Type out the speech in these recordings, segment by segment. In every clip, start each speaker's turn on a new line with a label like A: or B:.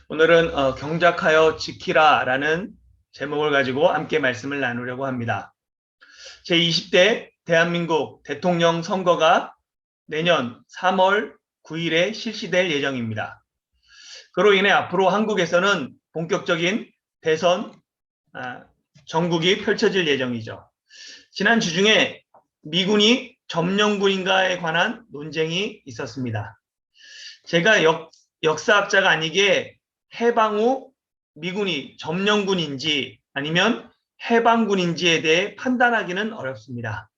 A: 오늘은 경작하여 지키라라는 제목을 가지고 함께 말씀을 나누려고 합니다. 제20대 대한민국 대통령 선거가 내년 3월 9일에 실시될 예정입니다. 그로 인해 앞으로 한국에서는 본격적인 대선 전국이 펼쳐질 예정이죠. 지난 주중에 미군이 점령군인가에 관한 논쟁이 있었습니다. 제가 역사학자가 아니기에 해방 후 미군이 점령군인지 아니면 해방군인지에 대해 판단하기는 어렵습니다.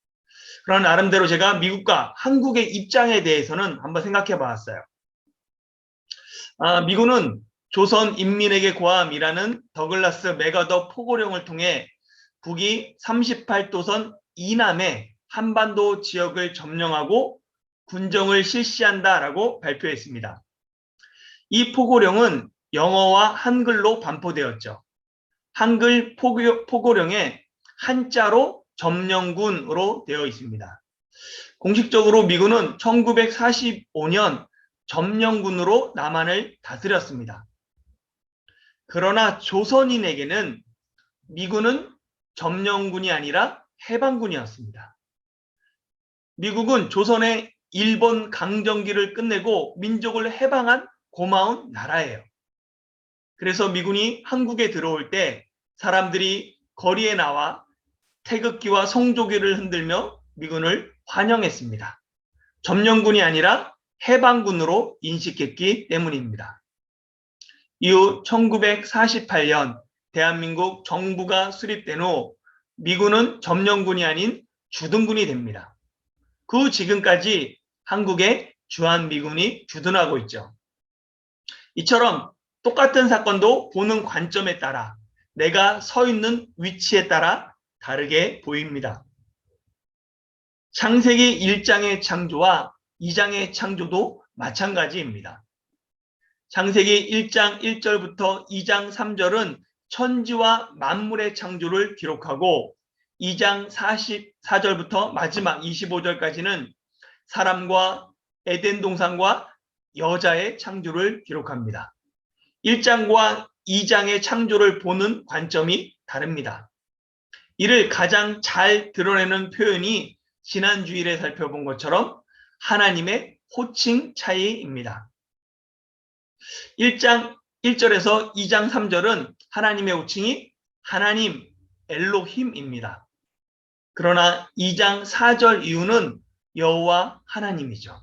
A: 그런 나름대로 제가 미국과 한국의 입장에 대해서는 한번 생각해 봤어요. 미군은 조선 인민에게 고함이라는 더글라스 맥아더 포고령을 통해 북이 38도선 이남의 한반도 지역을 점령하고 군정을 실시한다라고 발표했습니다. 이 포고령은 영어와 한글로 반포되었죠. 한글 포고령에 한자로 점령군으로 되어 있습니다. 공식적으로 미군은 1945년 점령군으로 남한을 다스렸습니다. 그러나 조선인에게는 미군은 점령군이 아니라 해방군이었습니다. 미국은 조선의 일본 강점기를 끝내고 민족을 해방한 고마운 나라예요. 그래서 미군이 한국에 들어올 때 사람들이 거리에 나와 태극기와 성조기를 흔들며 미군을 환영했습니다. 점령군이 아니라 해방군으로 인식했기 때문입니다. 이후 1948년 대한민국 정부가 수립된 후 미군은 점령군이 아닌 주둔군이 됩니다. 그 지금까지 한국의 주한미군이 주둔하고 있죠. 이처럼 똑같은 사건도 보는 관점에 따라 내가 서 있는 위치에 따라 다르게 보입니다. 창세기 1장의 창조와 2장의 창조도 마찬가지입니다. 창세기 1장 1절부터 2장 3절은 천지와 만물의 창조를 기록하고 2장 44절부터 마지막 25절까지는 사람과 에덴 동산과 여자의 창조를 기록합니다. 1장과 2장의 창조를 보는 관점이 다릅니다. 이를 가장 잘 드러내는 표현이 지난 주일에 살펴본 것처럼 하나님의 호칭 차이입니다. 1장 1절에서 2장 3절은 하나님의 호칭이 하나님 엘로힘입니다. 그러나 2장 4절 이후는 여호와 하나님이죠.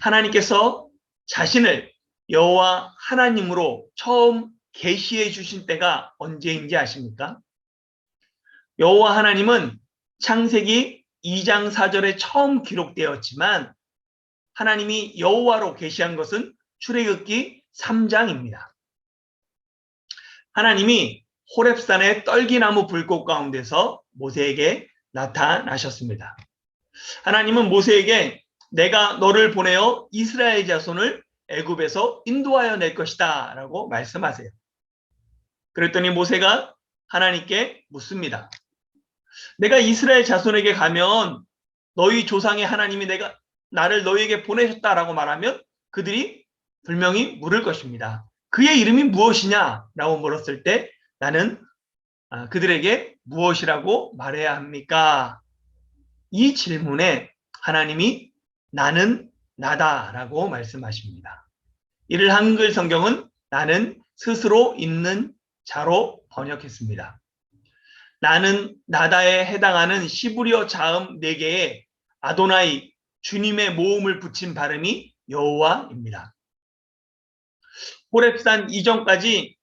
A: 하나님께서 자신을 여호와 하나님으로 처음 계시해 주신 때가 언제인지 아십니까? 여호와 하나님은 창세기 2장 4절에 처음 기록되었지만 하나님이 여호와로 계시한 것은 출애굽기 3장입니다. 하나님이 호렙산의 떨기나무 불꽃 가운데서 모세에게 나타나셨습니다. 하나님은 모세에게 내가 너를 보내어 이스라엘 자손을 애굽에서 인도하여 낼 것이다 라고 말씀하세요. 그랬더니 모세가 하나님께 묻습니다. 내가 이스라엘 자손에게 가면 너희 조상의 하나님이 나를 너희에게 보내셨다라고 말하면 그들이 분명히 물을 것입니다. 그의 이름이 무엇이냐? 라고 물었을 때 나는 그들에게 무엇이라고 말해야 합니까? 이 질문에 하나님이 나는 나다라고 말씀하십니다. 이를 한글 성경은 나는 스스로 있는 자로 번역했습니다. 나는 나다에 해당하는 시브리어 자음 4개에 아도나이 주님의 모음을 붙인 발음이 여호와입니다. 호렙산 이전까지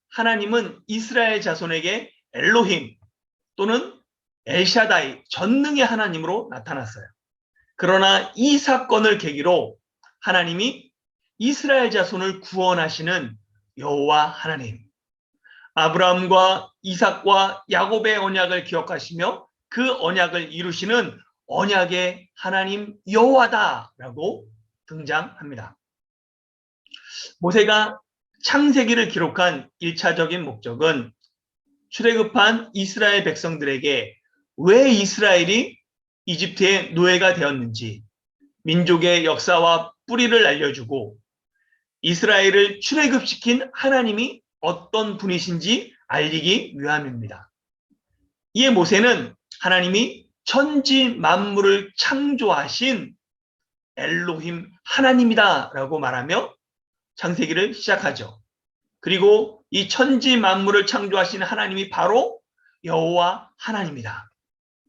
A: 하나님은 이스라엘 자손에게 엘로힘 또는 엘샤다이 전능의 하나님으로 나타났어요. 그러나 이 사건을 계기로 하나님이 이스라엘 자손을 구원하시는 여호와 하나님, 아브라함과 이삭과 야곱의 언약을 기억하시며 그 언약을 이루시는 언약의 하나님 여호와다라고 등장합니다. 모세가 창세기를 기록한 1차적인 목적은 출애굽한 이스라엘 백성들에게 왜 이스라엘이 이집트의 노예가 되었는지 민족의 역사와 뿌리를 알려주고 이스라엘을 출애굽시킨 하나님이 어떤 분이신지 알리기 위함입니다. 이에 모세는 하나님이 천지 만물을 창조하신 엘로힘 하나님이다 라고 말하며 창세기를 시작하죠. 그리고 이 천지 만물을 창조하신 하나님이 바로 여호와 하나님이다.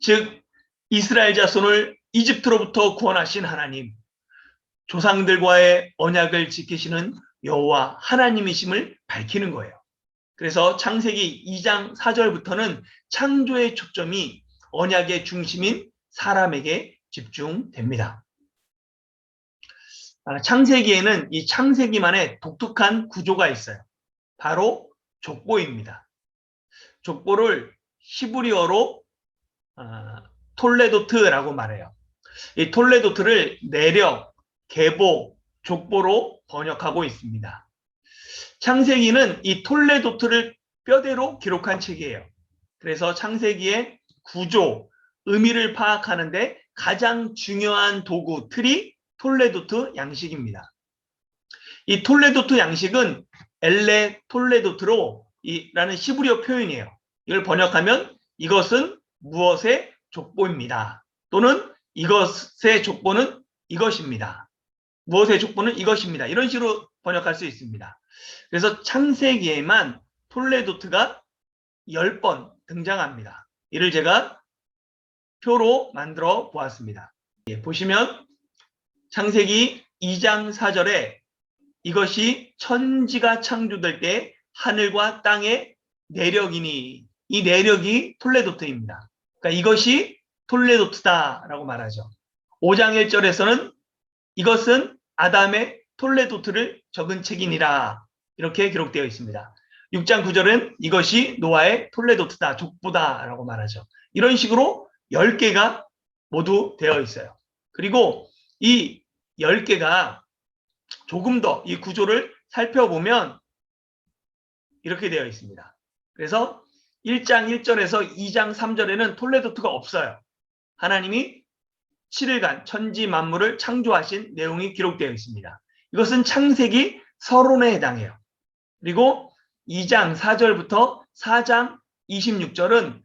A: 즉 이스라엘 자손을 이집트로부터 구원하신 하나님, 조상들과의 언약을 지키시는 여호와 하나님이심을 밝히는 거예요. 그래서 창세기 2장 4절부터는 창조의 초점이 언약의 중심인 사람에게 집중됩니다. 창세기에는 이 창세기만의 독특한 구조가 있어요. 바로 족보입니다. 족보를 히브리어로 톨레도트라고 말해요. 이 톨레도트를 내력, 계보, 족보로 번역하고 있습니다. 창세기는 이 톨레도트를 뼈대로 기록한 책이에요. 그래서 창세기의 구조, 의미를 파악하는데 가장 중요한 도구, 틀이 톨레도트 양식입니다. 이 톨레도트 양식은 엘레 톨레도트로 라는 히브리어 표현이에요. 이걸 번역하면 이것은 무엇의 족보입니다. 또는 이것의 족보는 이것입니다. 무엇의 족보는 이것입니다. 이런 식으로 번역할 수 있습니다. 그래서 창세기에만 톨레도트가 10번 등장합니다. 이를 제가 표로 만들어 보았습니다. 보시면 창세기 2장 4절에 이것이 천지가 창조될 때 하늘과 땅의 내력이니, 이 내력이 톨레도트입니다. 그러니까 이것이 톨레도트다라고 말하죠. 5장 1절에서는 이것은 아담의 톨레도트를 적은 책이니라 이렇게 기록되어 있습니다. 6장 9절은 이것이 노아의 톨레도트다, 족보다라고 말하죠. 이런 식으로 10개가 모두 되어 있어요. 그리고 이 10개가 조금 더 이 구조를 살펴보면 이렇게 되어 있습니다. 그래서 1장 1절에서 2장 3절에는 톨레도트가 없어요. 하나님이 7일간 천지 만물을 창조하신 내용이 기록되어 있습니다. 이것은 창세기 서론에 해당해요. 그리고 2장 4절부터 4장 26절은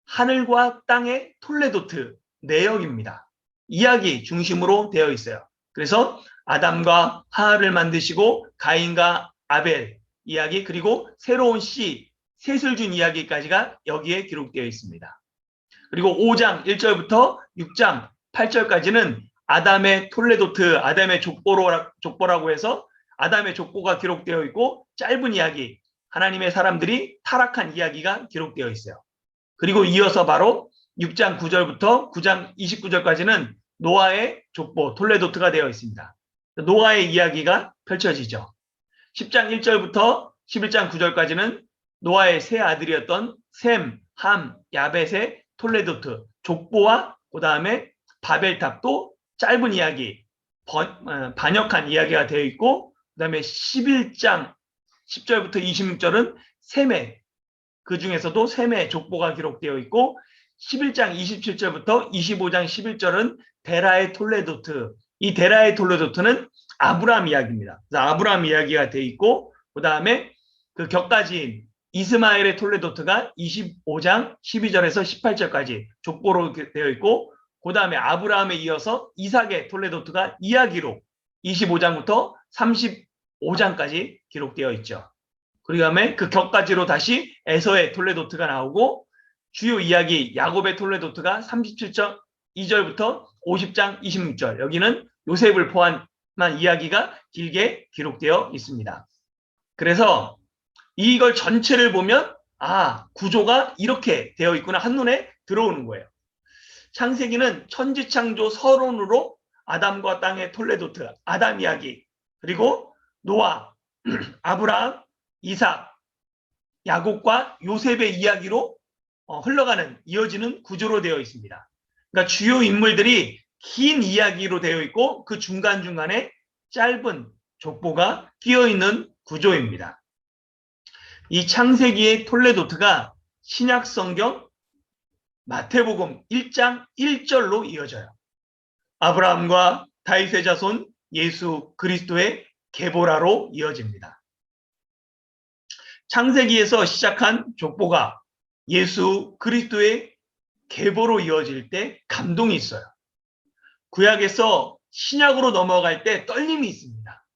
A: 하늘과 땅의 톨레도트 내역입니다. 이야기 중심으로 되어 있어요. 그래서 아담과 하와를 만드시고 가인과 아벨 이야기, 그리고 새로운 씨, 셋을 준 이야기까지가 여기에 기록되어 있습니다. 그리고 5장 1절부터 6장 8절까지는 아담의 톨레도트, 아담의 족보라고 해서 아담의 족보가 기록되어 있고 짧은 이야기, 하나님의 사람들이 타락한 이야기가 기록되어 있어요. 그리고 이어서 바로 6장 9절부터 9장 29절까지는 노아의 족보, 톨레도트가 되어 있습니다. 노아의 이야기가 펼쳐지죠. 10장 1절부터 11장 9절까지는 노아의 세 아들이었던 셈, 함, 야벳의 톨레도트, 족보와 그 다음에 바벨탑도 짧은 이야기, 반역한 이야기가 되어 있고, 그 다음에 11장 10절부터 26절은 셈의, 그 중에서도 셈의 족보가 기록되어 있고, 11장 27절부터 25장 11절은 데라의 톨레도트, 이 데라의 톨레도트는 아브라함 이야기입니다. 그래서 아브라함 이야기가 되어 있고, 그 다음에 그 격가지인 이스마엘의 톨레도트가 25장 12절에서 18절까지 족보로 되어 있고, 그 다음에 아브라함에 이어서 이삭의 톨레도트가 이야기로 25장부터 35장까지 기록되어 있죠. 그 다음에 그 격가지로 다시 에서의 톨레도트가 나오고, 주요 이야기 야곱의 톨레도트가 37장 2절부터 50장 26절, 여기는 요셉을 포함한 이야기가 길게 기록되어 있습니다. 그래서 이걸 전체를 보면 구조가 이렇게 되어 있구나 한눈에 들어오는 거예요. 창세기는 천지창조 서론으로 아담과 땅의 톨레도트, 아담 이야기, 그리고 노아, 아브라함, 이삭, 야곱과 요셉의 이야기로 흘러가는, 이어지는 구조로 되어 있습니다. 그러니까 주요 인물들이 긴 이야기로 되어 있고 그 중간중간에 짧은 족보가 끼어있는 구조입니다. 이 창세기의 톨레도트가 신약성경 마태복음 1장 1절로 이어져요. 아브라함과 다윗의 자손 예수 그리스도의 게보라로 이어집니다. 창세기에서 시작한 족보가 예수 그리스도의 계보로 이어질 때 감동이 있어요. 구약에서 신약으로 넘어갈 때 떨림이 있습니다.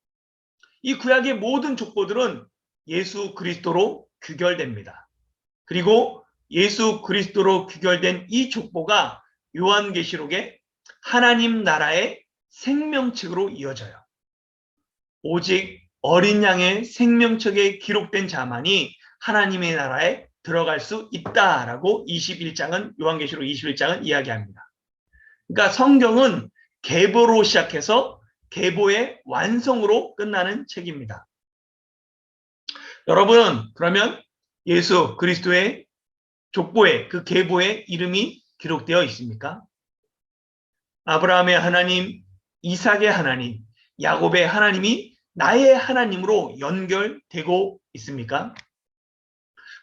A: 이 구약의 모든 족보들은 예수 그리스도로 규결됩니다. 그리고 예수 그리스도로 규결된 이 족보가 요한계시록에 하나님 나라의 생명책으로 이어져요. 오직 어린 양의 생명책에 기록된 자만이 하나님의 나라에 들어갈 수 있다라고 21장은 요한계시록 21장은 이야기합니다. 그러니까 성경은 계보로 시작해서 계보의 완성으로 끝나는 책입니다. 여러분은 그러면 예수 그리스도의 족보에 그 계보에 이름이 기록되어 있습니까? 아브라함의 하나님, 이삭의 하나님, 야곱의 하나님이 나의 하나님으로 연결되고 있습니까?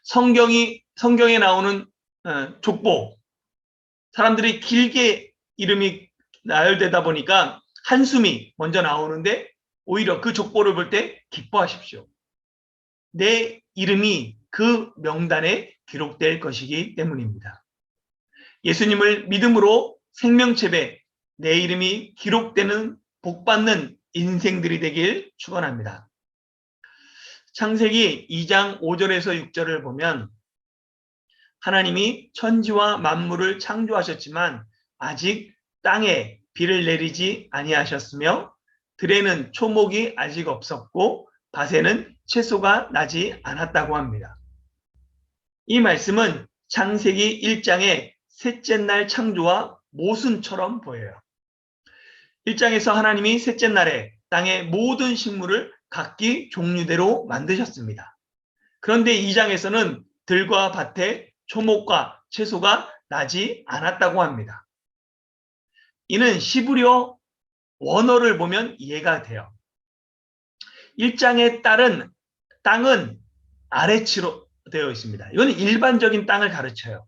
A: 성경에 나오는 족보, 사람들이 길게 이름이 나열되다 보니까 한숨이 먼저 나오는데 오히려 그 족보를 볼 때 기뻐하십시오. 내 이름이 그 명단에 기록될 것이기 때문입니다. 예수님을 믿음으로 생명책에 내 이름이 기록되는 복받는 인생들이 되길 축원합니다. 창세기 2장 5절에서 6절을 보면 하나님이 천지와 만물을 창조하셨지만 아직 땅에 비를 내리지 아니하셨으며 들에는 초목이 아직 없었고 밭에는 채소가 나지 않았다고 합니다. 이 말씀은 창세기 1장의 셋째 날 창조와 모순처럼 보여요. 1장에서 하나님이 셋째 날에 땅의 모든 식물을 각기 종류대로 만드셨습니다. 그런데 2장에서는 들과 밭에 초목과 채소가 나지 않았다고 합니다. 이는 시브리어 원어를 보면 이해가 돼요. 1장의 땅은 아래치로 되어 있습니다. 이건 일반적인 땅을 가르쳐요.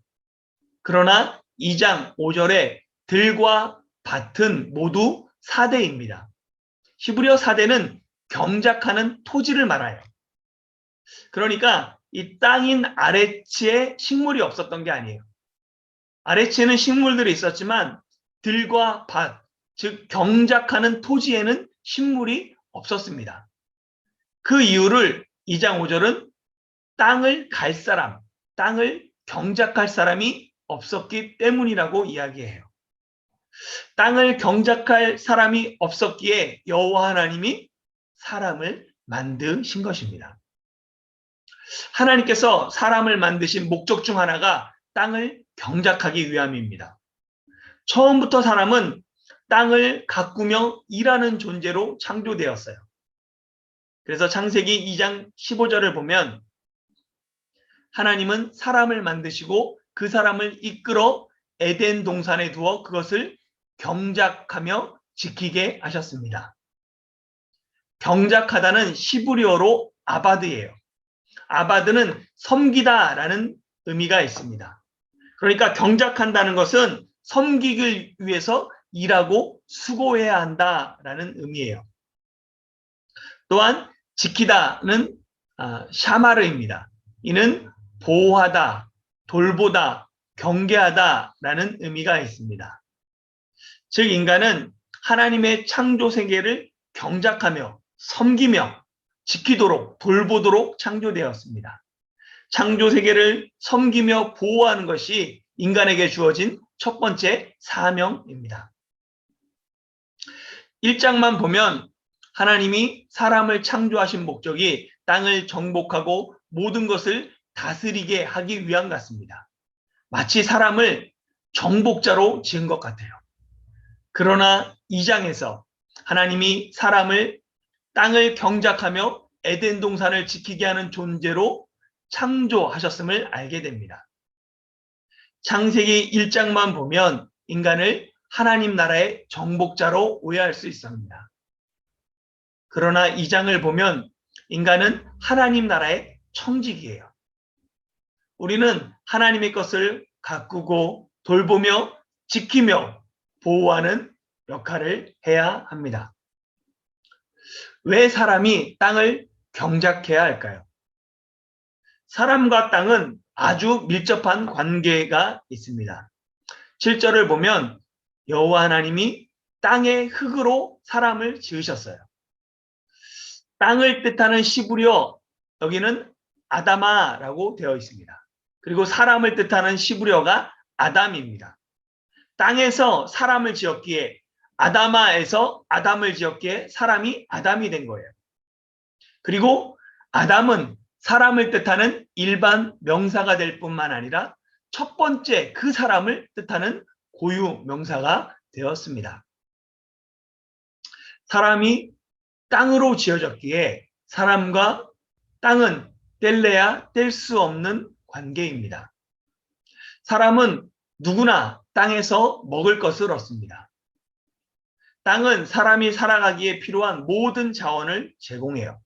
A: 그러나 2장 5절에 들과 밭은 모두 사대입니다. 히브리어 사대는 경작하는 토지를 말해요. 그러니까 이 땅인 아래치에 식물이 없었던 게 아니에요. 아래치에는 식물들이 있었지만 들과 밭, 즉 경작하는 토지에는 식물이 없었습니다. 그 이유를 2장 5절은 땅을 갈 사람, 땅을 경작할 사람이 없었기 때문이라고 이야기해요. 땅을 경작할 사람이 없었기에 여호와 하나님이 사람을 만드신 것입니다. 하나님께서 사람을 만드신 목적 중 하나가 땅을 경작하기 위함입니다. 처음부터 사람은 땅을 가꾸며 일하는 존재로 창조되었어요. 그래서 창세기 2장 15절을 보면 하나님은 사람을 만드시고 그 사람을 이끌어 에덴 동산에 두어 그것을 경작하며 지키게 하셨습니다. 경작하다는 시브리어로 아바드예요. 아바드는 섬기다라는 의미가 있습니다. 그러니까 경작한다는 것은 섬기기 위해서 일하고 수고해야 한다라는 의미예요. 또한 지키다는 샤마르입니다. 이는 보호하다, 돌보다, 경계하다라는 의미가 있습니다. 즉 인간은 하나님의 창조 세계를 경작하며 섬기며 지키도록 돌보도록 창조되었습니다. 창조 세계를 섬기며 보호하는 것이 인간에게 주어진 첫 번째 사명입니다. 1장만 보면 하나님이 사람을 창조하신 목적이 땅을 정복하고 모든 것을 다스리게 하기 위함 같습니다. 마치 사람을 정복자로 지은 것 같아요. 그러나 2장에서 하나님이 사람을 땅을 경작하며 에덴 동산을 지키게 하는 존재로 창조하셨음을 알게 됩니다. 창세기 1장만 보면 인간을 하나님 나라의 정복자로 오해할 수 있습니다. 그러나 2장을 보면 인간은 하나님 나라의 청직이에요. 우리는 하나님의 것을 가꾸고 돌보며 지키며 보호하는 역할을 해야 합니다. 왜 사람이 땅을 경작해야 할까요? 사람과 땅은 아주 밀접한 관계가 있습니다. 7절을 보면 여호와 하나님이 땅의 흙으로 사람을 지으셨어요. 땅을 뜻하는 시브리어, 여기는 아다마라고 되어 있습니다. 그리고 사람을 뜻하는 시브리어가 아담입니다. 땅에서 사람을 지었기에, 아다마에서 아담을 지었기에 사람이 아담이 된 거예요. 그리고 아담은 사람을 뜻하는 일반 명사가 될 뿐만 아니라 첫 번째 그 사람을 뜻하는 고유 명사가 되었습니다. 사람이 땅으로 지어졌기에 사람과 땅은 뗄래야 뗄 수 없는 관계입니다. 사람은 누구나 땅에서 먹을 것을 얻습니다. 땅은 사람이 살아가기에 필요한 모든 자원을 제공해요.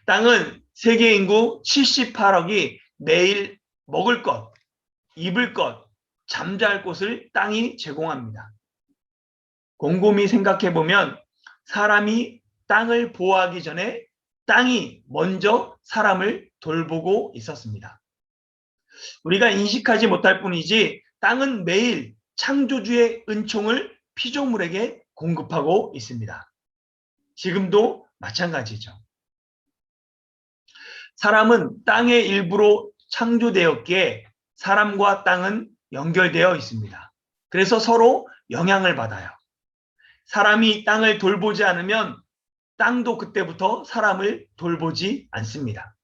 A: 땅은 세계 인구 78억이 매일 먹을 것, 입을 것, 잠잘 곳을 땅이 제공합니다. 곰곰이 생각해보면 사람이 땅을 보호하기 전에 땅이 먼저 사람을 돌보고 있었습니다. 우리가 인식하지 못할 뿐이지 땅은 매일 창조주의 은총을 피조물에게 공급하고 있습니다. 지금도 마찬가지죠. 사람은 땅의 일부로 창조되었기에 사람과 땅은 연결되어 있습니다. 그래서 서로 영향을 받아요. 사람이 땅을 돌보지 않으면 땅도 그때부터 사람을 돌보지 않습니다.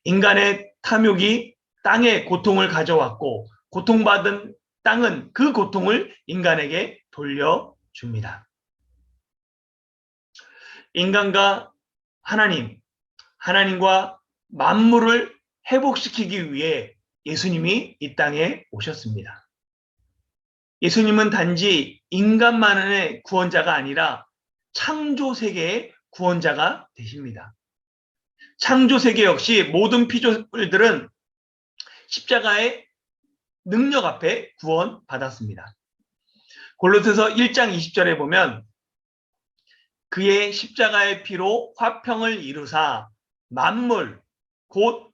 A: 인간의 탐욕이 땅에 고통을 가져왔고 고통받은 땅은 그 고통을 인간에게 돌려줍니다. 인간과 하나님과 만물을 회복시키기 위해 예수님이 이 땅에 오셨습니다. 예수님은 단지 인간만의 구원자가 아니라 창조세계의 구원자가 되십니다. 창조세계 역시 모든 피조물들은 십자가의 능력 앞에 구원받았습니다. 골로새서 1장 20절에 보면 그의 십자가의 피로 화평을 이루사 만물 곧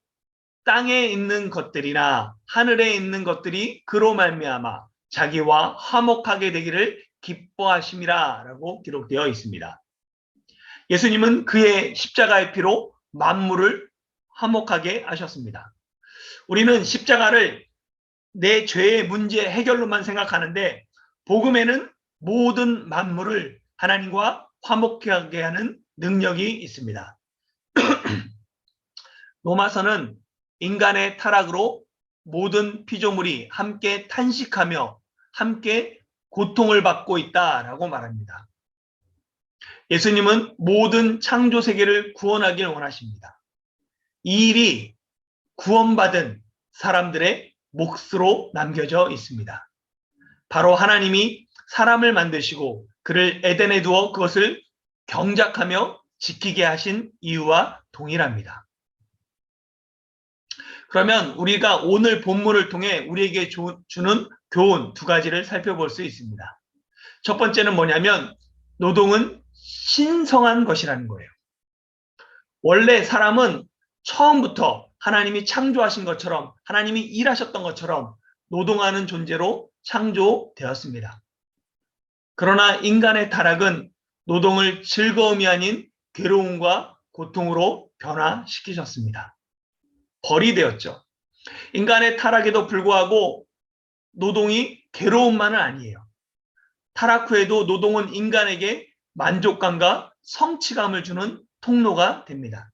A: 땅에 있는 것들이나 하늘에 있는 것들이 그로 말미암아 자기와 화목하게 되기를 기뻐하심이라 라고 기록되어 있습니다. 예수님은 그의 십자가의 피로 만물을 화목하게 하셨습니다. 우리는 십자가를 내 죄의 문제 해결로만 생각하는데 복음에는 모든 만물을 하나님과 화목하게 하는 능력이 있습니다. 로마서는 인간의 타락으로 모든 피조물이 함께 탄식하며 함께 고통을 받고 있다라고 말합니다. 예수님은 모든 창조 세계를 구원하길 원하십니다. 이 일이 구원받은 사람들의 몫으로 남겨져 있습니다. 바로 하나님이 사람을 만드시고 그를 에덴에 두어 그것을 경작하며 지키게 하신 이유와 동일합니다. 그러면 우리가 오늘 본문을 통해 우리에게 주는 교훈 두 가지를 살펴볼 수 있습니다. 첫 번째는 뭐냐면 노동은 신성한 것이라는 거예요. 원래 사람은 처음부터 하나님이 창조하신 것처럼 하나님이 일하셨던 것처럼 노동하는 존재로 창조되었습니다. 그러나 인간의 타락은 노동을 즐거움이 아닌 괴로움과 고통으로 변화시키셨습니다. 벌이 되었죠. 인간의 타락에도 불구하고 노동이 괴로움만은 아니에요. 타락 후에도 노동은 인간에게 만족감과 성취감을 주는 통로가 됩니다.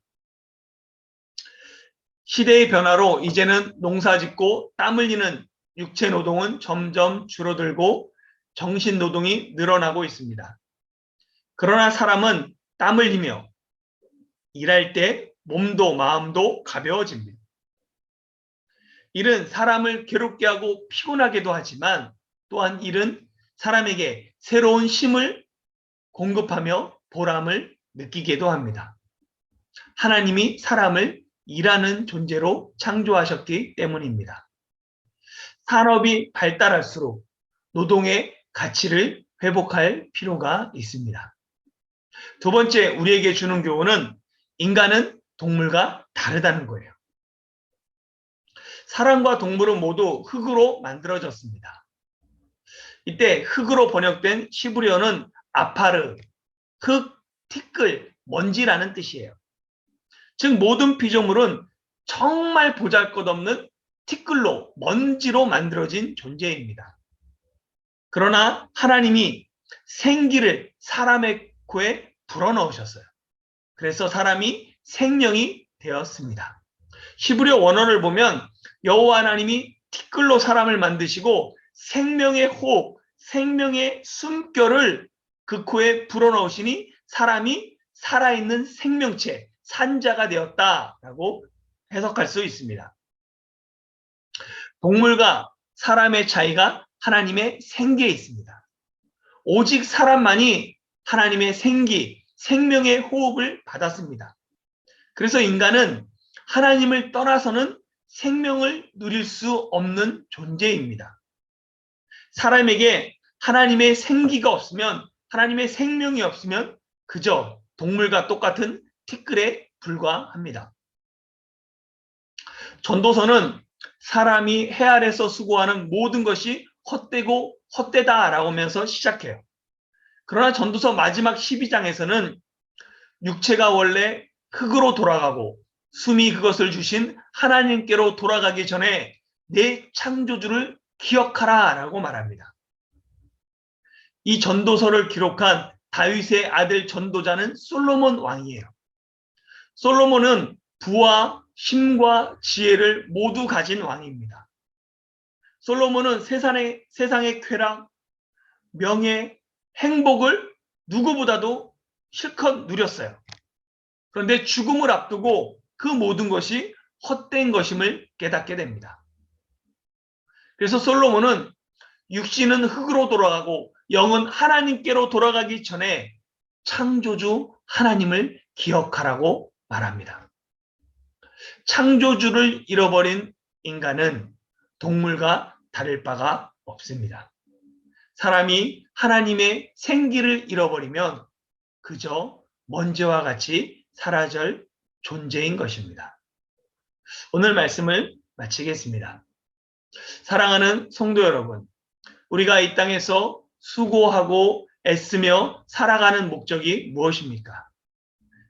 A: 시대의 변화로 이제는 농사짓고 땀 흘리는 육체 노동은 점점 줄어들고 정신 노동이 늘어나고 있습니다. 그러나 사람은 땀 흘리며 일할 때 몸도 마음도 가벼워집니다. 일은 사람을 괴롭게 하고 피곤하게도 하지만 또한 일은 사람에게 새로운 힘을 공급하며 보람을 느끼게도 합니다. 하나님이 사람을 일하는 존재로 창조하셨기 때문입니다. 산업이 발달할수록 노동의 가치를 회복할 필요가 있습니다. 두 번째, 우리에게 주는 교훈은 인간은 동물과 다르다는 거예요. 사람과 동물은 모두 흙으로 만들어졌습니다. 이때 흙으로 번역된 히브리어는 아파르, 흙, 티끌, 먼지라는 뜻이에요. 즉 모든 피조물은 정말 보잘것없는 티끌로, 먼지로 만들어진 존재입니다. 그러나 하나님이 생기를 사람의 코에 불어넣으셨어요. 그래서 사람이 생명이 되었습니다. 히브리어 원어를 보면 여호와 하나님이 티끌로 사람을 만드시고 생명의 호흡, 생명의 숨결을 그 코에 불어넣으시니 사람이 살아있는 생명체, 산자가 되었다라고 해석할 수 있습니다. 동물과 사람의 차이가 하나님의 생기에 있습니다. 오직 사람만이 하나님의 생기, 생명의 호흡을 받았습니다. 그래서 인간은 하나님을 떠나서는 생명을 누릴 수 없는 존재입니다. 사람에게 하나님의 생기가 없으면, 하나님의 생명이 없으면 그저 동물과 똑같은 티끌에 불과합니다. 전도서는 사람이 해 아래서 수고하는 모든 것이 헛되고 헛되다라고 하면서 시작해요. 그러나 전도서 마지막 12장에서는 육체가 원래 흙으로 돌아가고 숨이 그것을 주신 하나님께로 돌아가기 전에 내 창조주를 기억하라 라고 말합니다. 이 전도서를 기록한 다윗의 아들 전도자는 솔로몬 왕이에요. 솔로몬은 부와 힘과 지혜를 모두 가진 왕입니다. 솔로몬은 세상의 쾌락, 명예, 행복을 누구보다도 실컷 누렸어요. 그런데 죽음을 앞두고 그 모든 것이 헛된 것임을 깨닫게 됩니다. 그래서 솔로몬은 육신은 흙으로 돌아가고 영은 하나님께로 돌아가기 전에 창조주 하나님을 기억하라고 말합니다. 창조주를 잃어버린 인간은 동물과 다를 바가 없습니다. 사람이 하나님의 생기를 잃어버리면 그저 먼지와 같이 사라질 존재인 것입니다. 오늘 말씀을 마치겠습니다. 사랑하는 성도 여러분, 우리가 이 땅에서 수고하고 애쓰며 살아가는 목적이 무엇입니까?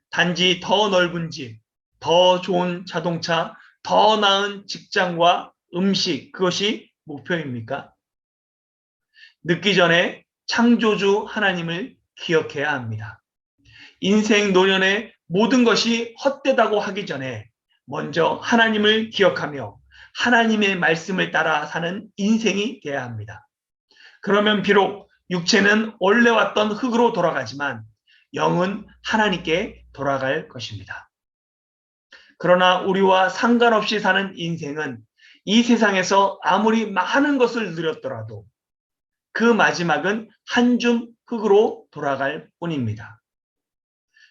A: 단지 더 넓은 집, 더 좋은 자동차, 더 나은 직장과 음식, 그것이 목표입니까? 늦기 전에 창조주 하나님을 기억해야 합니다. 인생 노년의 모든 것이 헛되다고 하기 전에 먼저 하나님을 기억하며 하나님의 말씀을 따라 사는 인생이 되어야 합니다. 그러면 비록 육체는 원래 왔던 흙으로 돌아가지만 영은 하나님께 돌아갈 것입니다. 그러나 우리와 상관없이 사는 인생은 이 세상에서 아무리 많은 것을 누렸더라도 그 마지막은 한 줌 흙으로 돌아갈 뿐입니다.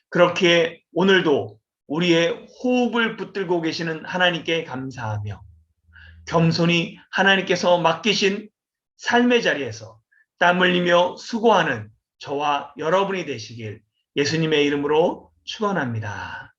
A: 그렇게 오늘도 우리의 호흡을 붙들고 계시는 하나님께 감사하며 겸손히 하나님께서 맡기신 삶의 자리에서 땀 흘리며 수고하는 저와 여러분이 되시길 예수님의 이름으로 축원합니다.